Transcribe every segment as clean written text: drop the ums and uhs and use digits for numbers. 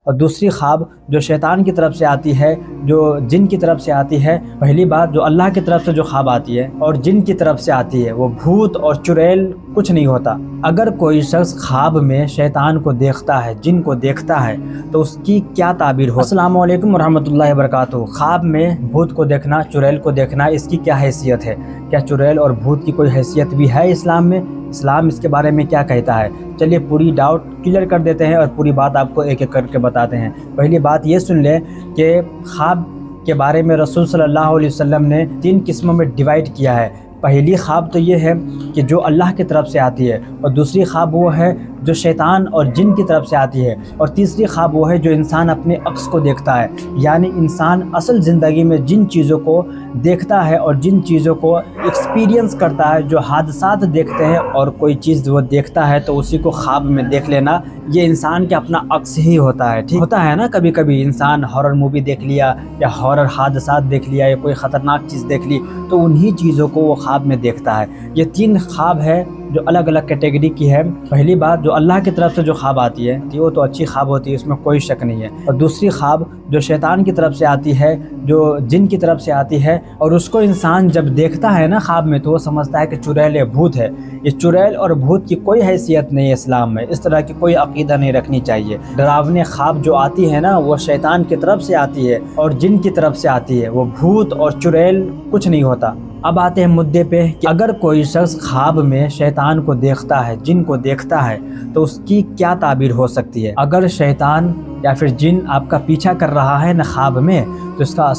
اور دوسری خواب جو شیطان کی طرف سے آتی ہے، جو جن کی طرف سے آتی ہے، پہلی بات جو اللہ کی طرف سے جو خواب آتی ہے اور جن کی طرف سے آتی ہے وہ بھوت اور چڑیل کچھ نہیں ہوتا۔ اگر کوئی شخص خواب میں شیطان کو دیکھتا ہے، جن کو دیکھتا ہے، تو اس کی کیا تعبیر ہو؟ السلام علیکم ورحمۃ اللہ وبرکاتہ۔ خواب میں بھوت کو دیکھنا، چڑیل کو دیکھنا، اس کی کیا حیثیت ہے؟ کیا چڑیل اور بھوت کی کوئی حیثیت بھی ہے اسلام میں؟ اسلام اس کے بارے میں کیا کہتا ہے؟ چلیے پوری ڈاؤٹ کلیئر کر دیتے ہیں اور پوری بات آپ کو ایک ایک کر کے بتاتے ہیں۔ پہلی بات یہ سن لیں کہ خواب کے بارے میں رسول صلی اللہ علیہ وسلم نے 3 قسموں میں ڈیوائڈ کیا ہے۔ پہلی خواب تو یہ ہے کہ جو اللہ کی طرف سے آتی ہے، اور دوسری خواب وہ ہے جو شیطان اور جن کی طرف سے آتی ہے، اور تیسری خواب وہ ہے جو انسان اپنے عکس کو دیکھتا ہے، یعنی انسان اصل زندگی میں جن چیزوں کو دیکھتا ہے اور جن چیزوں کو ایکسپیرینس کرتا ہے، جو حادثات دیکھتے ہیں اور کوئی چیز وہ دیکھتا ہے تو اسی کو خواب میں دیکھ لینا، یہ انسان کے اپنا عکس ہی ہوتا ہے۔ ٹھیک ہوتا ہے نا، کبھی کبھی انسان ہارر مووی دیکھ لیا یا ہارر حادثات دیکھ لیا یا کوئی خطرناک چیز دیکھ لی تو انہی چیزوں کو وہ خواب میں دیکھتا ہے۔ یہ 3 خواب ہے جو الگ الگ کیٹیگری کی ہے۔ پہلی بات جو اللہ کی طرف سے جو خواب آتی ہے وہ تو اچھی خواب ہوتی ہے، اس میں کوئی شک نہیں ہے، اور دوسری خواب جو شیطان کی طرف سے آتی ہے، جو جن کی طرف سے آتی ہے، اور اس کو انسان جب دیکھتا ہے نا خواب میں تو وہ سمجھتا ہے کہ چڑیل یا بھوت ہے۔ یہ چڑیل اور بھوت کی کوئی حیثیت نہیں ہے اسلام میں، اس طرح کی کوئی عقیدہ نہیں رکھنی چاہیے۔ ڈراونے خواب جو آتی ہے نا وہ شیطان کی طرف سے آتی ہے اور جن کی طرف سے آتی ہے، وہ بھوت اور چڑیل کچھ نہیں ہوتا۔ اب آتے ہیں مدعے پہ کہ اگر کوئی شخص خواب میں شیطان کو دیکھتا ہے، جن کو دیکھتا ہے، تو اس کی کیا تعبیر ہو سکتی ہے؟ اگر شیطان یا پھر جن آپ کا پیچھا کر رہا ہے نا خواب میں، تو اس کا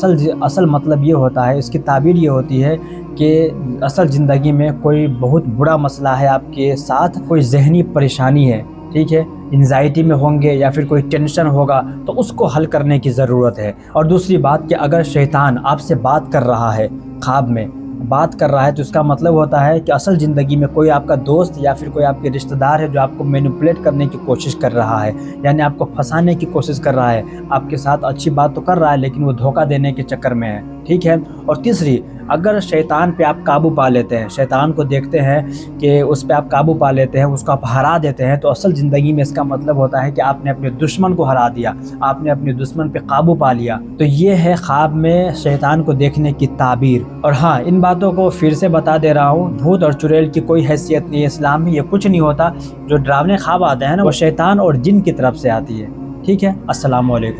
اصل مطلب یہ ہوتا ہے، اس کی تعبیر یہ ہوتی ہے کہ اصل زندگی میں کوئی بہت برا مسئلہ ہے آپ کے ساتھ، کوئی ذہنی پریشانی ہے، ٹھیک ہے، انزائٹی میں ہوں گے یا پھر کوئی ٹینشن ہوگا تو اس کو حل کرنے کی ضرورت ہے۔ اور دوسری بات کہ اگر شیطان آپ سے بات کر رہا ہے، خواب میں بات کر رہا ہے، تو اس کا مطلب ہوتا ہے کہ اصل زندگی میں کوئی آپ کا دوست یا پھر کوئی آپ کے رشتہ دار ہے جو آپ کو مینیپولیٹ کرنے کی کوشش کر رہا ہے، یعنی آپ کو پھنسانے کی کوشش کر رہا ہے، آپ کے ساتھ اچھی بات تو کر رہا ہے لیکن وہ دھوکہ دینے کے چکر میں ہے، ٹھیک ہے۔ اور تیسری، اگر شیطان پہ آپ قابو پا لیتے ہیں، شیطان کو دیکھتے ہیں کہ اس پہ آپ قابو پا لیتے ہیں، اس کو آپ ہرا دیتے ہیں، تو اصل زندگی میں اس کا مطلب ہوتا ہے کہ آپ نے اپنے دشمن کو ہرا دیا، آپ نے اپنے دشمن پہ قابو پا لیا۔ تو یہ ہے خواب میں شیطان کو دیکھنے کی تعبیر۔ اور ہاں، ان باتوں کو پھر سے بتا دے رہا ہوں، بھوت اور چڑیل کی کوئی حیثیت نہیں ہے اسلام میں، یہ کچھ نہیں ہوتا۔ جو ڈراونے خواب آتے ہیں نا وہ شیطان اور جن کی طرف سے آتی ہے، ٹھیک ہے۔ السلام علیکم۔